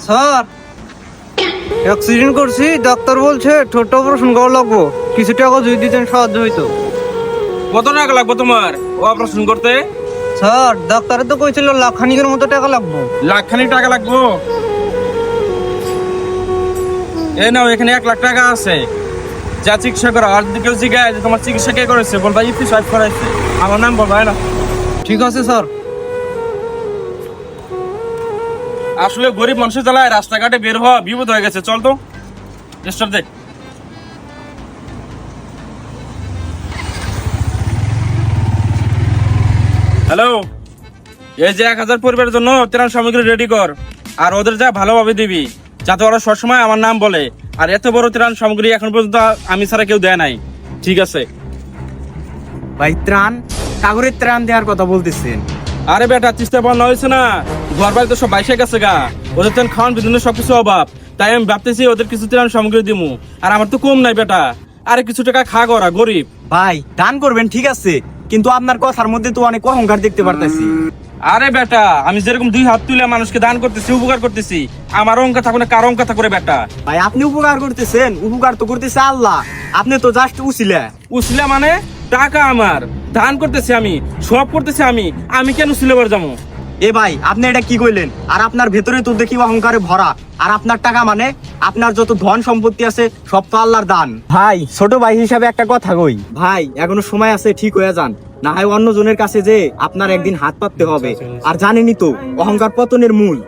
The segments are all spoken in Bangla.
স্যার অ্যাক্সিডেন্ট করছি, ডাক্তার বলছে ঠোঁট অপারেশন করা লাগবো, কিছু টাকা যদি দিতেন সাহায্য হইতো। কত টাকা লাগবে তোমার অপারেশন করতে? স্যার ডাক্তারে তো কইছিল লাখখানিকের মতো টাকা লাগবো। লাখখানিক টাকা লাগবো? এই নাও, এখানে 1 লাখ টাকা আছে, যা চিকিৎসা করো। আর যদি কেউ জিজ্ঞাসা যে তোমার চিকিৎসা কে করেছে, বলবা ইপি সাহেব করাইছে, আমার নাম বলবা না। ঠিক আছে স্যার। আসলে গরিব মানুষের জ্বালায় রাস্তাঘাটে বের হওয়া বিপদ হয়ে গেছে। চল তো স্টার দেখ। হ্যালো, এই যে 1000 পরিবারের জন্য ত্রাণ সামগ্রী রেডি কর, আর ওদের যা ভালোভাবে দিবি, যাতে ওরা সবসময় আমার নাম বলে। আর এত বড় ত্রাণ সামগ্রী এখন পর্যন্ত আমি ছাড়া কেউ দেয় নাই। ঠিক আছে ভাই ত্রাণ কাগরের ত্রাণ দেওয়ার কথা বলতেছেন? আরে বেটা, তিস্তা বন্যা হয়েছে না, ঘর বাড়ি তো সব বাইসে গেছে গা, ওদের তো খাওয়ান বিভিন্ন সবকিছু অভাব। তাই আমি ভাবতেছি ওদের কিছু ত্রাণ সামগ্রী দিমু। আর আমার তো কম নাই বেটা, আরে কিছু টাকা খা করা, গরিব। ভাই দান করবেন ঠিক আছে, কিন্তু আপনার কথার মধ্যে তো অনেক অহংকার দেখতে পারতেছি। আরে বেটা, আমি যেরকম 2 হাত তুলে মানুষকে দান করতেছি, উপকার করতেছি, আমার অহংকার থাকবে না, কার অহংকার থাকবে বেটা? ভাই আপনি উপকার করতেছেন, উপকার তো করতেছে আল্লাহ, আপনি তো জাস্ট উছিলা। উসিলা মানে? টাকা আমার, দান করতেছি আমি, সব করতেছি আমি, আমি কেন সিলেবার যাবো? এ ভাই আপনি এটা কি কইলেন? আর আপনার ভেতরে তো দেখি অহংকারে ভরা। আর আপনার টাকা মানে আপনার যত ধন সম্পত্তি আছে সব তো আল্লাহর দান। ভাই ছোট ভাই হিসাবে একটা কথা কই, ভাই এখনো সময় আছে, ঠিক হয়ে যান, না হয় অন্য জনের কাছে যে আপনার একদিন হাত পাততে হবে। আর জানেনই তো অহংকার পতনের মূল।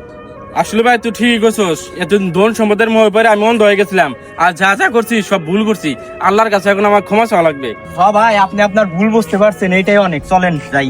আসলে ভাই তুই ঠিক করছিস, এত ধন সম্পদের মোহে পরে আমি অন্ধ হয়ে গেছিলাম, আর যা যা করছি সব ভুল করছি। আল্লাহর কাছে এখন আমার ক্ষমা চাওয়া লাগবে। হ্যাঁ ভাই আপনি আপনার ভুল বুঝতে পারছেন, এইটাই অনেক, চলেন যাই।